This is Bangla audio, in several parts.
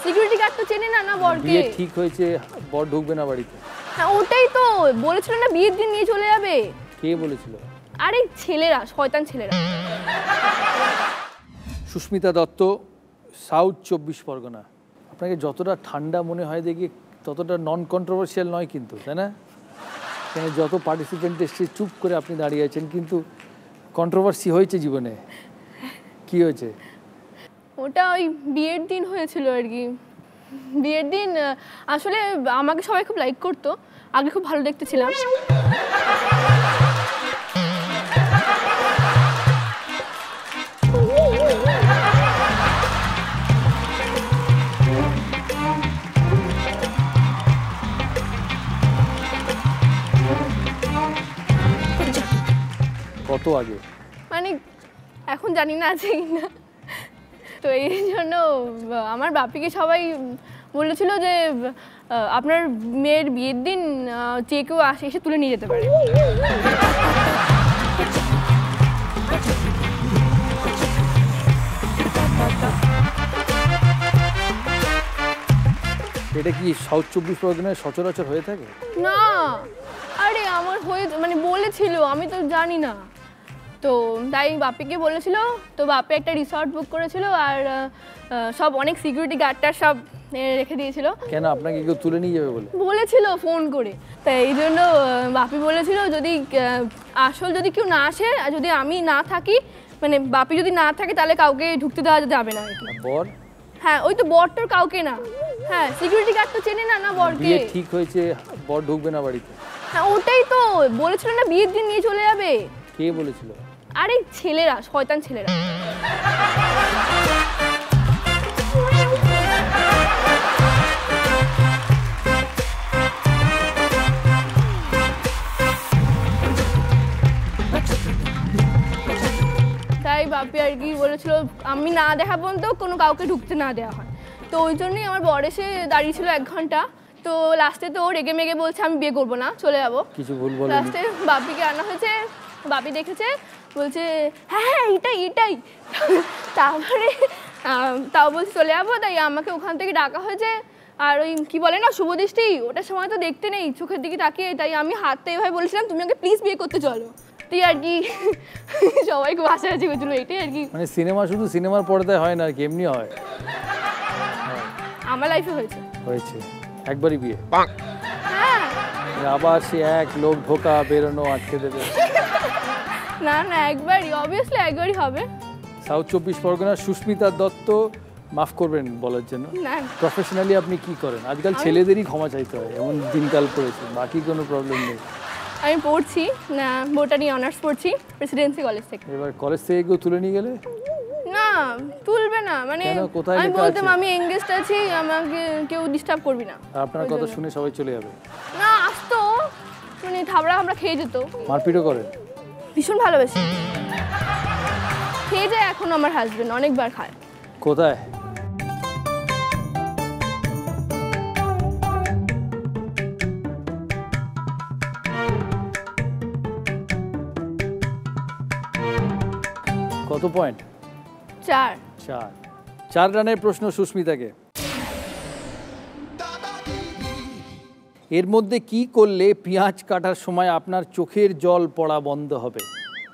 সিকিউরিটি গার্ড তো চেনে না বরকে। বিয়ে ঠিক হয়েছে, বর ঢুকবে না বাড়িতে। হ্যাঁ ওটাই তো বলেছিল না, বিয়ের দিন নিয়ে চলে যাবে। কে বলেছিল? আরে ছেলেরা, শয়তান ছেলেরা। সুস্মিতা দত্ত, সাউথ 24 পরগনা। আপনাকে যতটা ঠান্ডা মনে হয় দেখি ততটা নন কন্ট্রোভার্সিয়াল নয় কিন্তু, তাই না? কেন যত পার্টিসিপেন্ট এসছে চুপ করে আপনি দাঁড়িয়ে আছেন, কিন্তু কন্ট্রোভার্সি হয়েছে জীবনে। কি হয়েছে? ওটা ওই বিয়ের দিন হয়েছিল আর কি। বিয়ের দিন আসলে আমাকে সবাই খুব লাইক করতো, আগে খুব ভালো দেখতে ছিলাম। কত আগে? মানে এখন জানি না আছে কিনা। তো এই জন্য আমার বাপিকে সবাই বলেছিল যে আপনার মেয়ের বিয়ের দিন যে কেউ আসে এসে তুলে নিয়ে যেতে পারে। এটা কি সাউথ 24 পরগনায় সচরাচর হয়ে থাকে? না, আরে আমার হয়ে মানে বলেছিল, আমি তো জানি না। তো তাই বাপিকে বলেছিল, তো বাপি একটা রিসর্ট বুক করেছিল আর সব অনেক সিকিউরিটি গার্ডটার সব রেখে দিয়েছিল। কেন, আপনাকে কেউ তুলে নিয়ে যাবে বলে বলেছিল ফোন করে। তাই এই জন্য বাপি বলেছিল যদি আসল যদি কেউ না আসে আর যদি আমি না থাকি, মানে বাপি যদি না থাকে তাহলে কাউকে ঢুকতে দেওয়া যাবে না। বর? হ্যাঁ ওই তো বরটার কাউকে না। হ্যাঁ সিকিউরিটি গার্ড তো চেনে না বরকে। বিয়ে ঠিক হয়েছে, বর ঢুকবে না বাড়িতে। হ্যাঁ ওটাই তো বলেছিল না, বিয়ের দিন নিয়ে চলে যাবে। কে বলেছিল? আরে ছেলেরা, শয়তান ছেলেরা। তাই বাপি আর কি বলেছিল আমি না দেখা পর্যন্ত কোনো কাউকে ঢুকতে না দেওয়া হয়। তো ওই জন্যই আমার বর এসে দাঁড়িয়েছিল 1 ঘন্টা। তো লাস্টে তো রেগে মেগে বলছে আমি বিয়ে করবো না, চলে যাবো। কিছু ভুল বলেনি? লাস্টে বাপিকে আনা হয়েছে, বাপি দেখেছে, বলছে হ্যাঁ হ্যাঁ এটাই। তারপরে তাও বলছে চলে যাবো, তাই আমাকে ওখান থেকে ডাকা হয়েছে। আর ওই কি বলে না শুভদৃষ্টি, ওটার সময় তো দেখতে নেই চোখের দিকে তাকিয়ে, তাই আমি হাতটা এভাবে বলেছিলাম তুমি আমাকে প্লিজ বিয়ে করতে চলো। তুই আর কি সবাইকে বাসাবাসি করছিল, এটাই আর কি। মানে সিনেমা শুধু সিনেমার পর্দায় হয় না, এমনি হয়? আমার লাইফে হয়েছে একবারই বিয়ে? হ্যাঁ। আবার সে এক লোক ঢোকা বেরোনো আটকে দেবে? না একবারই, অবভিয়াসলি একবারই হবে। সাউথ 24 পরগনার সুস্মিতা দত্ত, মাফ করবেন বলার জন্য, প্রফেশনালি আপনি কি করেন? আজকাল ছেলেদেরই ক্ষমা চাইতে হয়, এমন দিনকাল পড়েছে, বাকি কোনো প্রবলেম নেই। আমি পড়ছি না, বোটানি অনার্স পড়ছি প্রেসিডেন্সি কলেজ থেকে। এবার কলেজ থেকে কেউ তুলে নিয়ে গেলে? না তুলবে না, মানে আমি বলতাম আমি এঙ্গেজড আছি, আমাকে কেউ ডিস্টার্ব করবি না। আপনার কথা শুনে সবাই চলে যাবে? না আসতো, মানে থাবড়া আমরা খেয়ে যেত। মারপিটও করেন? ভীষণ ভালোবাসি, খেয়ে যায় এখন আমার হাজবেন্ড, অনেকবার খায়। কোথায়? কত পয়েন্ট? 4 রানের প্রশ্ন সুস্মিতাকে। এর মধ্যে কি করলে পেঁয়াজ কাটার সময় আপনার চোখের জল পড়া বন্ধ হবে?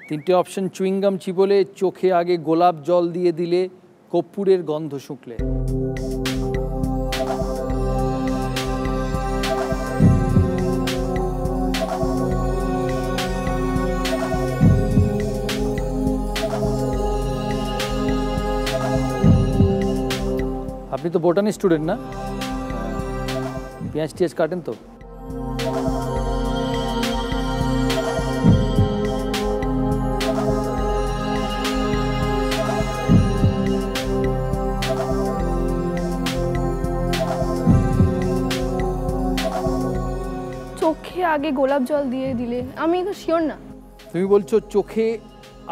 3টে অপশন: চুইংগাম চিবোলে, চোখে আগে গোলাপ জল দিয়ে দিলে, কর্পূরের গন্ধ শুঁকলে। আপনি তো বোটানি স্টুডেন্ট না? পেঁয়াজ টিয়াজ কাটেন তো? চোখে আগে গোলাপ জল দিয়ে দিলে, আমি তো শিওর না। তুমি বলছো চোখে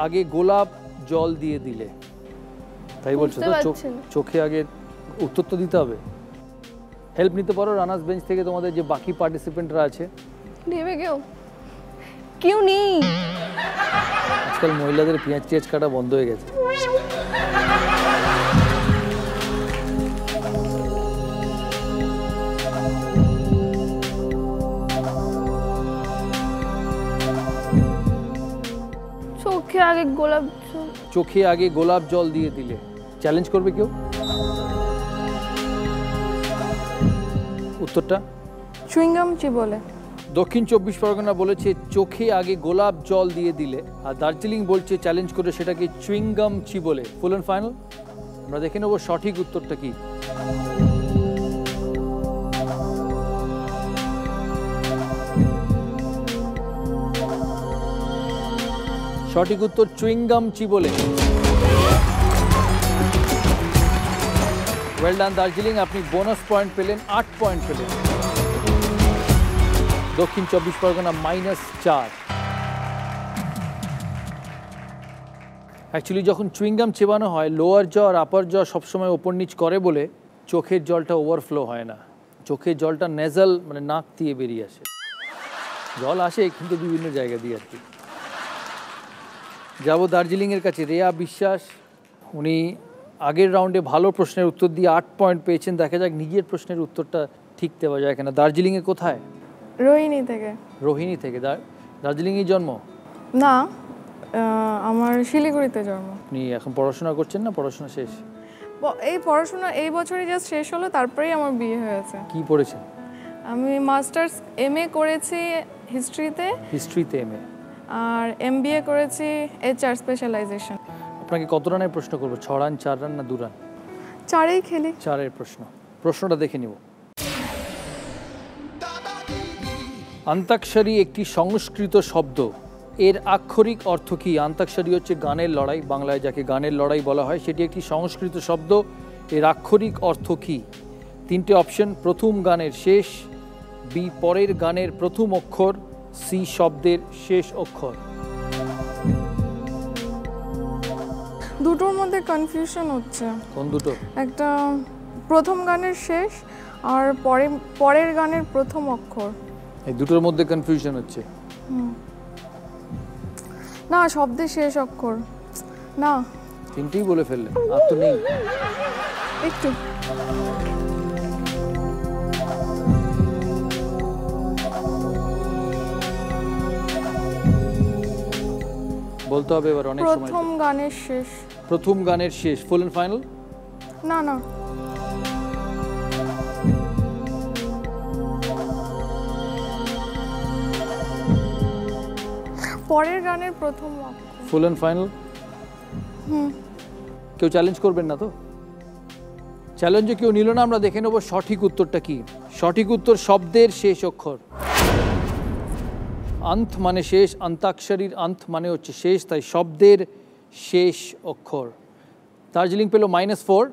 আগে গোলাপ জল দিয়ে দিলে, তাই বলছো তো? চোখে আগে, উত্তর তো দিতে হবে। হেল্প নিতে পারো রানার্স বেঞ্চ থেকে, তোমাদের যে বাকি পার্টিসিপেন্টরা আছে। দেবে কেউ নেই। আজকাল মহিলাদের পেঁয়াজ টিয়াজ কাটা বন্ধ হয়ে গেছে। গোলাপ জল। চোখে আগে গোলাপ জল দিয়ে দিলে। চ্যালেঞ্জ করবে কেউ? উত্তরটা চুইংগাম চিবোলে। দক্ষিণ 24 পরগনা বলেছে চোখে আগে গোলাপ জল দিয়ে দিলে, আর দার্জিলিং বলছে চ্যালেঞ্জ করে সেটাকে চুইংগাম চিবোলে। ফুল অ্যান্ড ফাইনাল আমরা দেখে নেব সঠিক উত্তরটা কি। সঠিক উত্তর চুইংগাম চিবোলে। ওয়েল ডান দার্জিলিং, আপনি বোনাস পয়েন্ট পেলেন, 8 পয়েন্ট পেলেন। দক্ষিণ 24 পরগনা -4। অ্যাকচুয়ালি যখন চুইংগাম চেবানো হয় লোয়ার জ আর আপার জ সবসময় ওপর নিচ করে বলে চোখের জলটা ওভারফ্লো হয় না, চোখের জলটা নেজাল মানে নাক দিয়ে বেরিয়ে আসে। জল আসে কিন্তু বিভিন্ন জায়গা দিয়ে আর কি। যাব দার্জিলিংয়ের কাছে। রেয়া বিশ্বাস, উনি আগের রাউন্ডে ভালো প্রশ্নের উত্তর দিয়ে 8 পয়েন্ট পেয়েছেন। দেখা যাক নিজের প্রশ্নের উত্তরটা ঠিক দেওয়া যায় কিনা। দার্জিলিংয়ে কোথায়? রোহিণী থেকে। রোহিণী থেকে। দার্জিলিংয়ে জন্ম? না, আমার শিলিগুড়িতে জন্ম। আপনি এখন পড়াশোনা করছেন না পড়াশোনা শেষ? এই পড়াশোনা এই বছরই জাস্ট শেষ হলো, তারপরেই আমার বিয়ে হয়েছে। কি পড়েছেন? আমি মাস্টার্স MA করেছি হিস্ট্রিতে। হিস্ট্রিতে MA। আর MBA করেছি HR স্পেশালাইজেশন। আপনাকে কত রানের প্রশ্ন করবো? 6 রান, 4 রান না 2 রান? 4এই খেলি। 4-এর প্রশ্ন। প্রশ্নটা দেখে নিব। অন্তাক্ষরী একটি সংস্কৃত শব্দ, এর আক্ষরিক অর্থ কি? অন্তাক্ষরী হচ্ছে গানের লড়াই, বাংলায় যাকে গানের লড়াই বলা হয়, সেটি একটি সংস্কৃত শব্দ। এর আক্ষরিক অর্থ কি? 3টে অপশন। প্রথম গানের শেষ, B পরের গানের প্রথম অক্ষর, C শব্দের শেষ অক্ষর। দুটোর মধ্যে কনফিউশন হচ্ছে। কোন দুটো? একটা প্রথম গানের শেষ আর পরের গানের প্রথম অক্ষর। এই দুটোর মধ্যে কনফিউশন হচ্ছে। না, শব্দের শেষ অক্ষর না। 3টেই বলে ফেললেন, আর তো নেই। একটু বলতে হবে এবার, অনেক সময়। প্রথম গানের শেষ। প্রথম গানের শেষ। ফুল এন্ড ফাইনাল? না না, পরের গানের প্রথম অক্ষর। ফুল এন্ড ফাইনাল? কেউ চ্যালেঞ্জ করবেন না তো? চ্যালেঞ্জে কেউ নিল না, আমরা দেখে নেব সঠিক উত্তরটা কি। সঠিক উত্তর শব্দের শেষ অক্ষর। আন্ত মানে শেষ, অন্তাক্ষরীর আন্ত মানে হচ্ছে শেষ, তাই শব্দের শেষ অক্ষর। দার্জিলিং পেল -4।